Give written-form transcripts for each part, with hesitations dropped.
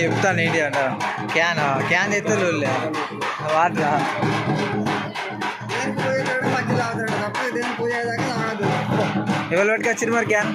చెప్తాను ఏంటి అంట క్యాన్ ఎత్తలు వాటర్ ఎవరు పట్టుకొచ్చారు మరి క్యాన్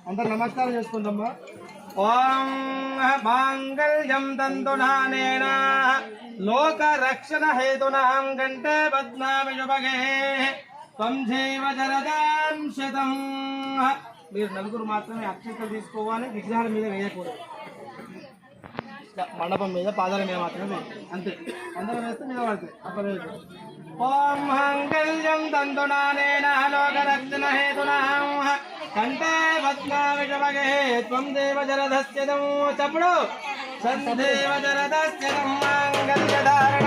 అందరు నమస్కారం చేసుకుందామా. ఓం మాంగళ్యం తంతునానేన లోక రక్షణ హేతునాం కంఠే బధ్నామి శుభగే త్వం జీవ జరదాం శతం. మీరు నలుగురు మాత్రమే అక్షంతలు తీసుకోవాలి, విగ్రహాల మీద వేయకూడదు. మండపం మీద పాదాల మీద మాత్రమే అంతే. అందరం వేస్తే మీద పడుతుంది అప్పలేదు. ఓం మాంగళ్యం తంతునానేన లోక రక్షణ హేతునాం కంఠే బధ్నామి శుభగే త్వం దేవ జరదస్యదం. చప్పుడు సందేవ జరదస్యదం మాంగళ్య ధారణ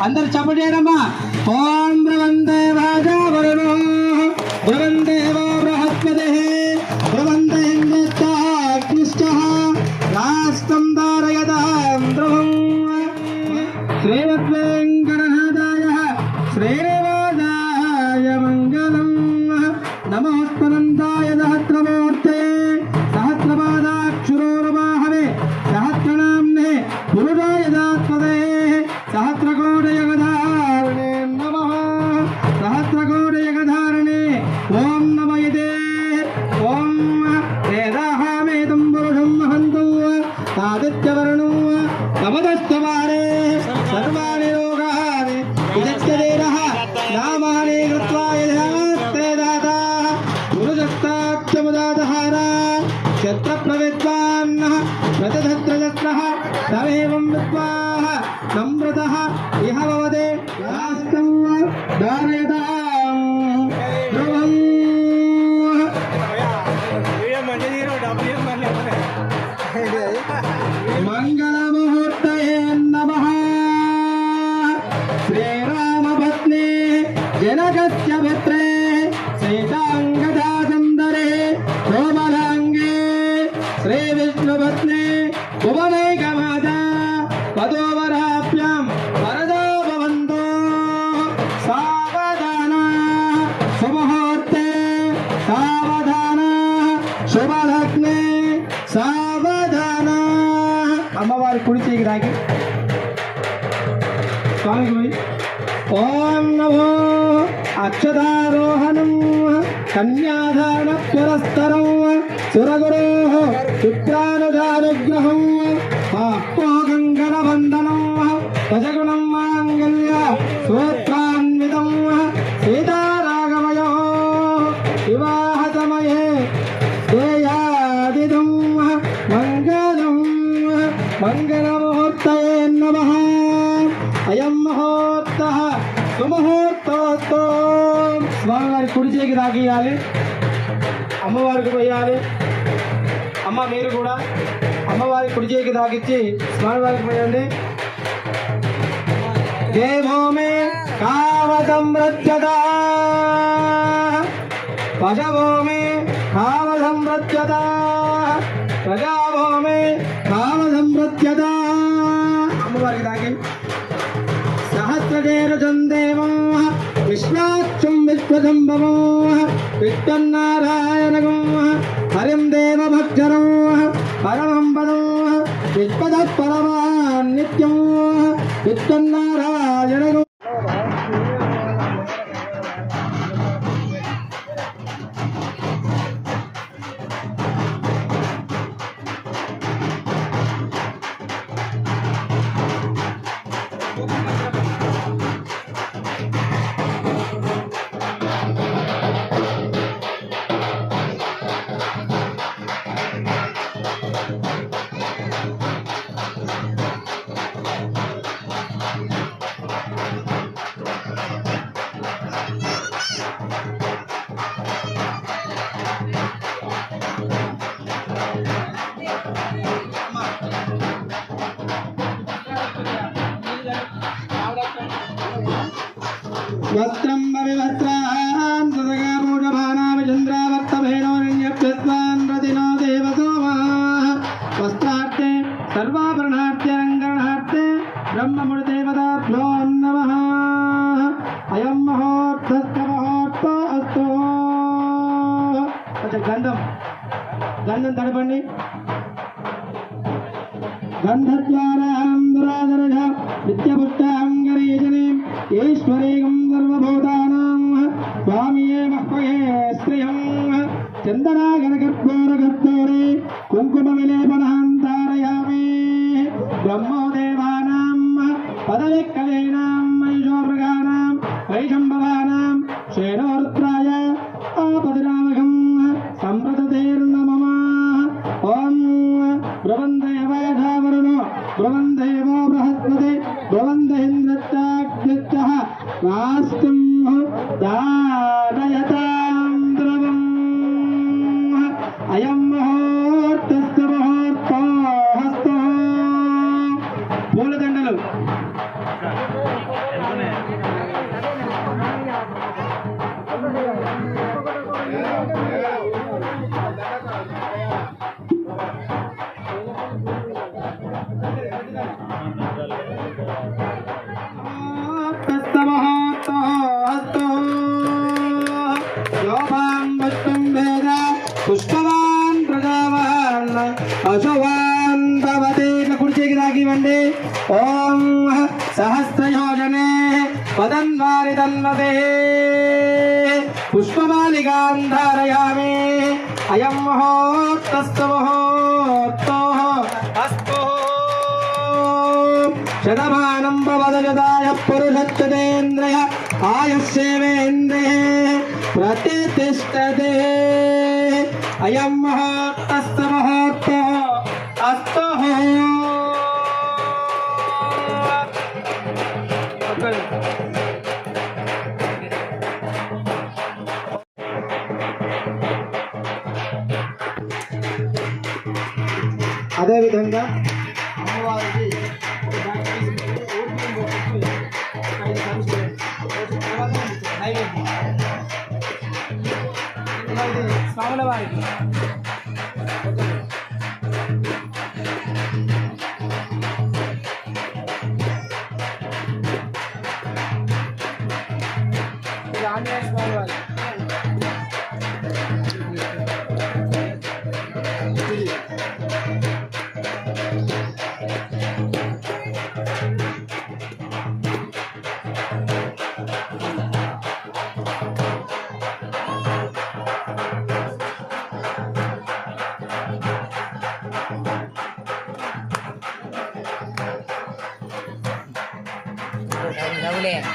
అందరు చప్పటి చేయడమ్మా. ఓం బ్రవందే వాజా వరుణో బ్రవందేవో బృహస్పతి బ్రవందే ఇంద్రశ్చ రాష్ట్రం ధారయతాం ధ్రువం. శ్రీవద్వేంకటనాథాయ శ్రీనివాసాయ మంగళం. నమోస్పనందాయ సహస్రమూర్తే సహస్రపాదాక్షురోర్వాహవే సహస్రనామ్నే పురుషాయ దాత్పదే సహస్రకోటయగధారణే నమః. సహస్రకోటయగధారణే ఓం నమయతే. ఓం వేదాహామేతం పురుషం మహంతం ఆదిత్యవర్ణం నమదస్తవారే సర్వాణి రోగాని విదచ్చదేనః నామాని కృత్వా యథాస్తే దాతాః పురుషస్తాక్షముదాతహార క్షత్రప్రవిద్వాన్నః ప్రతధత్రజస్రః తమేవం విద్వాః సంవృతః ఇహ భవతే రాష్ట్రం ధారయతాం ధ్రువం. మంగళముహూర్తయే నమః. శ్రీరామపత్నే జనకస్య పుత్రే సీతాంగదాసుందరే కోమలాంగే శ్రీవిష్ణుపత్నే భువనైకమాతా వధూవరాభ్యాం వరదో భవంతో సావధానం. సావధాన శుభలగ్నే సావధాన. అమ్మవారి కుడి చేయికి తాకి స్వామికి పోయి ఓం నమో అక్షతారోహణం కన్యాదాన పురస్తరం సురగురో శుక్రానుజానుగ్రహం పాపోగంగర వందనం భజగుణం మాంగళ్య సూత్రాన్వితం సీతారాఘవయో వివాహ సమయే దేయాదిదం మంగళం మంగళముహూర్తయే నమః. అయం ముహూర్త సుముహూర్తోస్తో. స్వామివారి కుడి చేయికి తాకియాలి, అమ్మవారికి పోయాలి. అమ్మ మీరు కూడా అమ్మవారి కుడి చేయికి తాకిచ్చి స్వామివారికి పోయండి. దేవో మే కామసంరజ్యత పశవో మే కామసంరజ్యత ప్రజావో మే కామసంరజ్యత. అమ్మవారికి తాకి సహస్రజేరుజం దేవం విశ్వాక్షం విశ్వసంభవం విష్ణున్నారాయణగం హరిం దేవభక్షరం పరమం పదం విశ్వద పరమా నిత్యం విష్ణున్నారాయణగం. వస్త్రం వివస్త్రాన్ సుదగామూఢమానామి చంద్రావర్తభేనోరణ్యప్యస్వాన్ రతినో దేవసోమా. వస్త్రార్థే సర్వాభరణార్థే రంగరణార్థే బ్రహ్మముడిదేవతాభ్యో నమః. అయం మహోత్తస్థ మహోత్తో అస్తు. కొంచెం గంధం తడపండి. గంధద్వారాం దురాదరజ నిత్యపుష్టాం గరీజనీం ఈశ్వరీగం సర్వభూతానాం స్వామియే మహ్మయే శ్రియం చందనాగరగర్భోరగర్భోరే కుంకుమ విలేపనాం తారయామి. బ్రహ్మోదేవానాం పదవిక్కలేనాం వైశోమృగానాం వైశంభవానాం క్షేణోరుద్రాయ ఆపదినామకం సంప్రతతేర్నమః. ఓం బ్రవందేవాధావరుణో బ్రవందేవో బృహస్పతి బ్రవందేంద్రత్యాగ్నిశ్చః రాష్ట్రం దారయతాం ద్రవం. అయం ముహూర్తస్య ముహూర్తో హస్తో. పూలదండలు పుష్పవాన్ ప్రజావాన్ అశువాన్ భవతి. కుడి చేయికి తాకివ్వండి. ఓం సహస్రయోజనే పదన్వారి తన్వతే పుష్పమాలికాం ధారయామి. అయం ముహూర్తస్సు ముహూర్తో అస్తు. శతమానం భవదయదాయ పురుషచ్యుతేంద్రియ ఆయుష్యేవేంద్రియే ప్రతిష్టతే. అయం ముహూర్తస్సు ముహూర్తో అస్తు. అదేవిధంగా అమ్మవారికి స్వాముల వారికి ఆంజనేయ స్వామి వారికి వేయాలి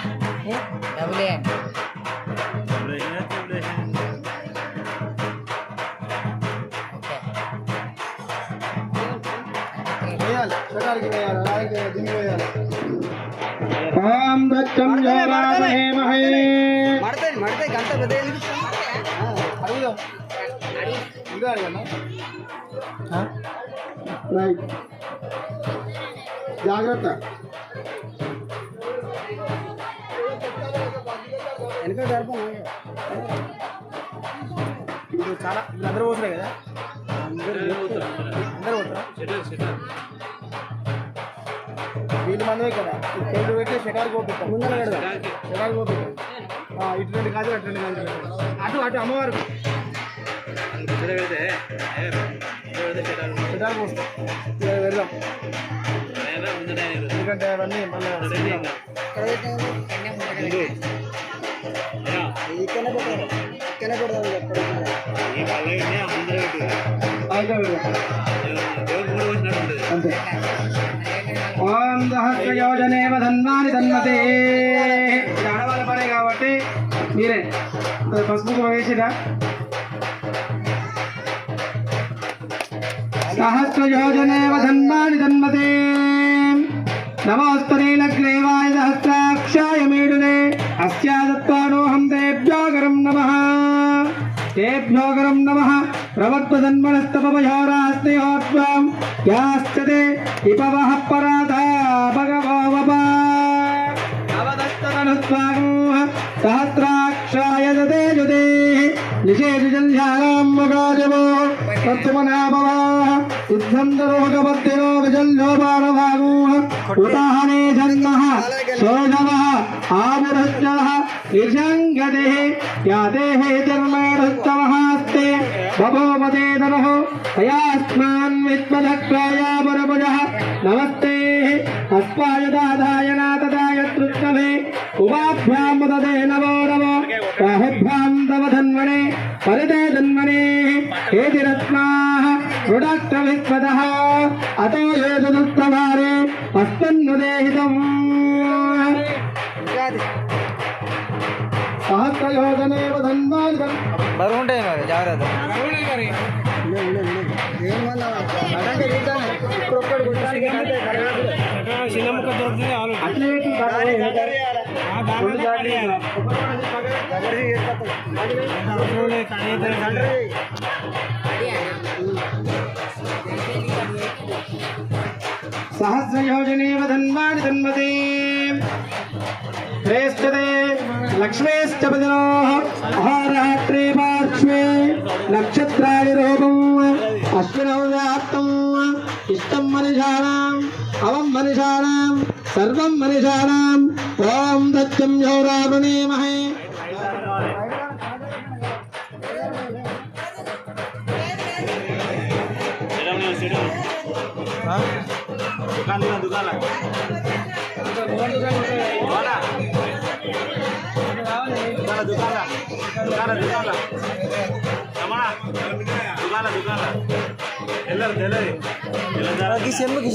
షటార్కి వేయాలి అలాగే దీనికి వేయాలి ఓం దచ్చం యోగామహే మహే మడతాయి గంట పెద్ద అడుగుదాం ఇంకా అడగన్నా రైట్ జాగ్రత్త వెనక ఇప్పుడు చాలా ఇప్పుడు అందరూ పోతున్నాయి కదా అందరూ పోతారా వీళ్ళు మందే కదా రెండు పెట్టి షటార్ కోపిస్తాం ముందర పెడదాం షటార్ కోపిస్తాం ఇటు రెండు కాదు అటు రెండు కాదు అటు అటు అమ్మవారు షటార్ కోస్తాం వెళ్దాం ఎందుకంటే అవన్నీ మళ్ళీ ఓం సహస్రయోజనేవ ధన్వాని ధన్వతే ఆడవాళ్ళ పనే కాబట్టి మీరే పసుపు వేసిరా సహస్రయోజనేవ ధన్వాని ధన్వతే నమోస్తరీలగ్రేవాయ సహస్రాక్షాయ మేడునే అస్యాదత్వానోహం తేభ్యోగరం నమః तेभ्योगरं नमः प्रवर्तधन्वनस्तपभयोरास्तेहोत्वां याश्चते इपवः पराधा भगवोवपा अवदत्तननुस्वागं सहस्राक्षाय दते जुते निषेधजल्यां मगाजवो तत्त्वमनाभवः सिद्धं दरोगपद्धिनो विजल्योपानभागो उदाहने जन्मः शोधवः आमुरश्चः ईर्षङ्गतेः यातेः धर्मेणस्तवहास्ते बभोवते नमः तयास्मान् विद्मधक्राया परमजः नमस्ते अस्पायदाधाय नातदाय तृष्णवे उवाभ्यां मुदते नमो नमो बाहुभ्यां तव धन्वने परिते धन्वने हेति रत्नाः रुडक्तविस्पदः अतो ये दुस्तवारे अस्मन्नुदेहितम् सहस्रयोजनेव धन्वानि బరువుంటాయి మరి జాగ్రత్త सहस्रयोजनेव धन्वानि धन्वते श्रेष्ठते लक्ष्मेश्च पदनोः अहोरात्रे पार्श्वे नक्षत्राणि रूपम् अश्विनौ व्याप्तम् इष्टं मनुषाणाम् अवं मनुषाणाम् सर्वं मनुषाणाम् ॐ दत्यं योरावणीमहे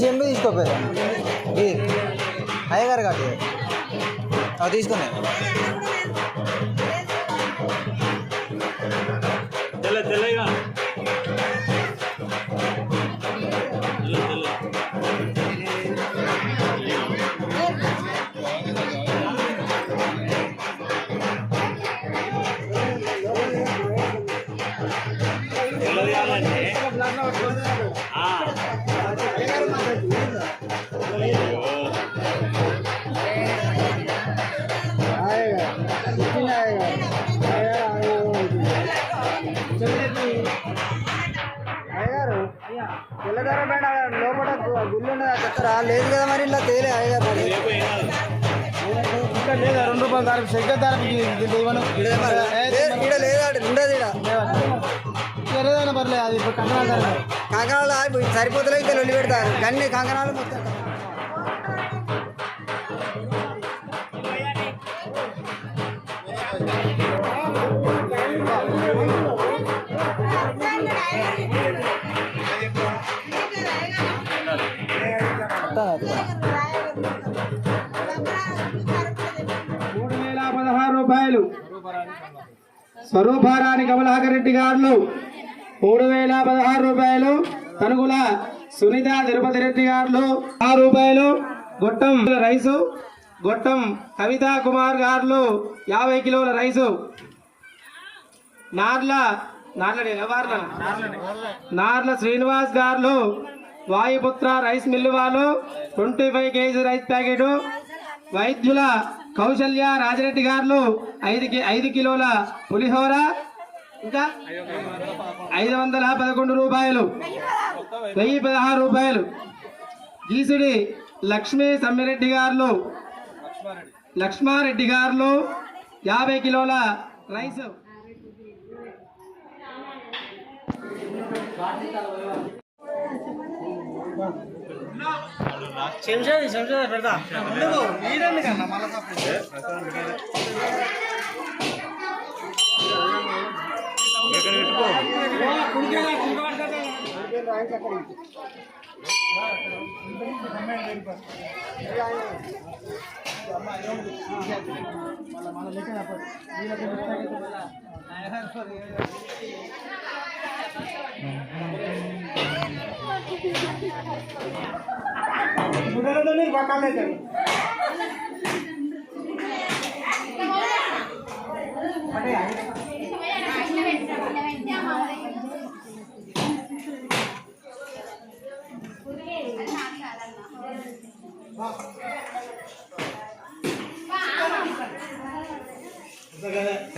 చెంబు తీసుకోపోయా అయ్యగారు కాదు తీసుకున్నాయి తెల్లదారం బయట లోపల గుళ్ళు చెప్తారా లేదు కదా మరి ఇలా తేలే అయ్యారు ఇంకా లేదా 2 రూపాయల దారం శగ్గ దారం లేదా ఉండదు ఏదైనా పర్లేదు అది ఇప్పుడు కంకణాలు సరిపోతలే ఇంకా లొల్లి పెడతారు గన్ని కంకణాలు మొత్తం రూపాయలు. స్వరూపారాణి కమలాకర్ రెడ్డి గారు 3016 రూపాయలు. తనుగుల సునీత తిరుపతి రెడ్డి గారు 6 రూపాయలు. గొట్టం రైసు గొట్టం కవితా కుమార్ గారు 50 కిలోల రైసు. నార్ల శ్రీనివాస్ గారు వాయుపుత్ర రైస్ మిల్లు వాళ్ళు 25 కేజీ రైస్ ప్యాకెట్. వైద్యుల కౌశల్య రాజిరెడ్డి గారు 5 కిలోల పులిహోర. ఇంకా 511 రూపాయలు. 1016 రూపాయలు. గీసిడి లక్ష్మీ సమ్మిరెడ్డి గారు లక్ష్మారెడ్డి గారు 50 కిలోల రైస్. పెడతా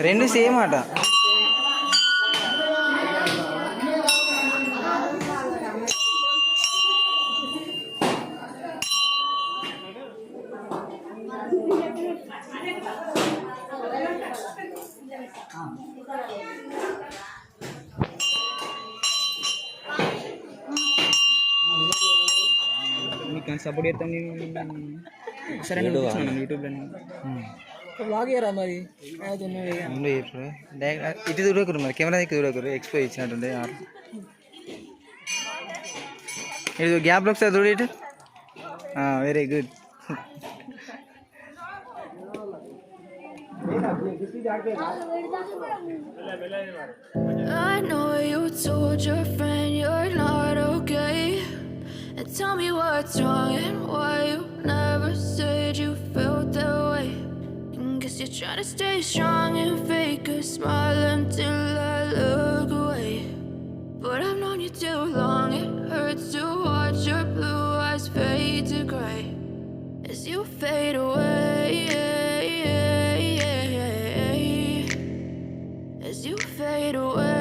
రెండు సేమ్ అట. మీకు సపోర్ట్ చేస్తాం సరే యూట్యూబ్లో బ్లాగ్ చేయరా మరి ఇటు చూడకరు మరి కెమెరా దగ్గర చూడకరు ఎక్స్పోజ్ ఇచ్చినట్టుండే ఇది గ్యాప్లో ఒకసారి చూడ ఇటు very good. I know you told your friend you're not okay, and tell me what's wrong and why you never said you felt that way. Guess you're trying to stay strong and fake a smile until I look away. But I've known you too long, it hurts to watch your blue eyes fade to gray as you fade away, as you fade away.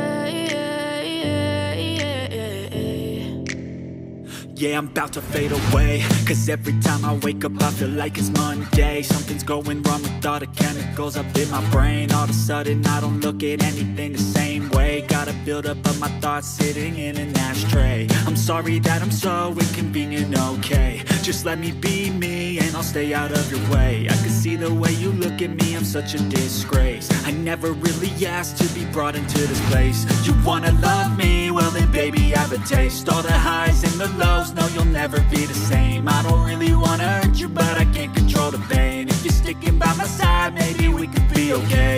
Yeah, I'm about to fade away, 'cause every time I wake up I feel like it's Monday. Something's going wrong with all the chemicals up in my brain. All of a sudden I don't look at anything the same way. Gotta build up of my thoughts sitting in an ashtray. I'm sorry that I'm so inconvenient, okay. Just let me be me and I'll stay out of your way. I can see the way you look at me, I'm such a disgrace. I never really asked to be brought into this place. You wanna love me? Well then baby have a taste. All the highs and the lows, no you'll never be the same. I don't really wanna hurt you but I can't control the pain. If you're sticking by my side maybe we could be okay.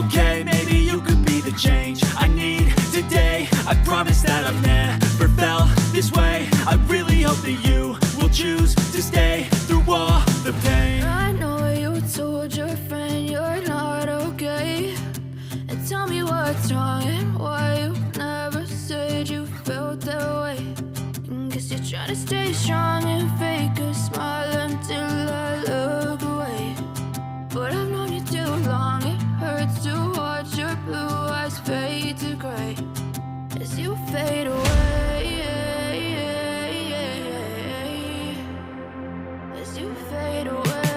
Okay, maybe you could be the change I need today. I promise that I've never felt this way. I really hope that you will choose to stay through all the pain. I know you told your friend you're not okay, and tell me what's wrong and why you never said you felt that way. Guess you're trying to stay strong and fake a smile until I look away. But I've known you too long, it hurts to watch your blue eyes fade to gray as you fade away, as you fade away,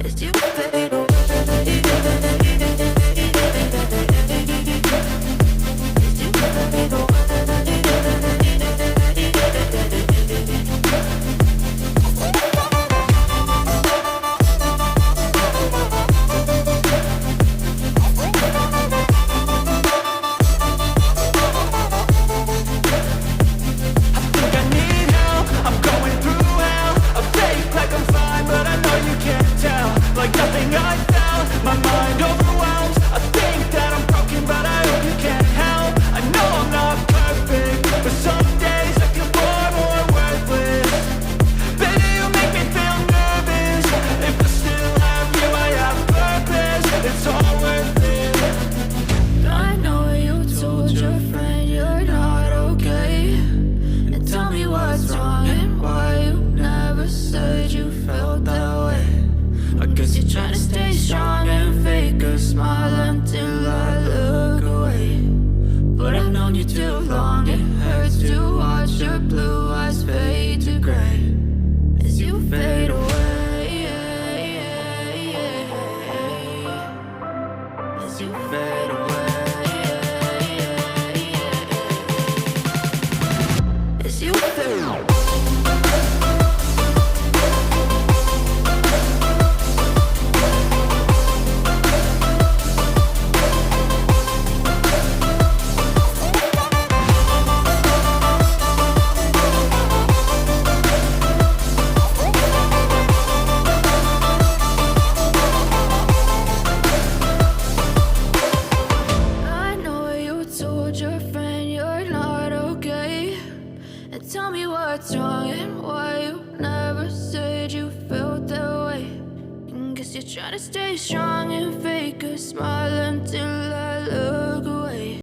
as you fade away. to fade away. As you fade away. I know you told your friend you're not okay. And tell me what's wrong and why you never said you felt that way. And guess you're trying to stay strong and fake a smile until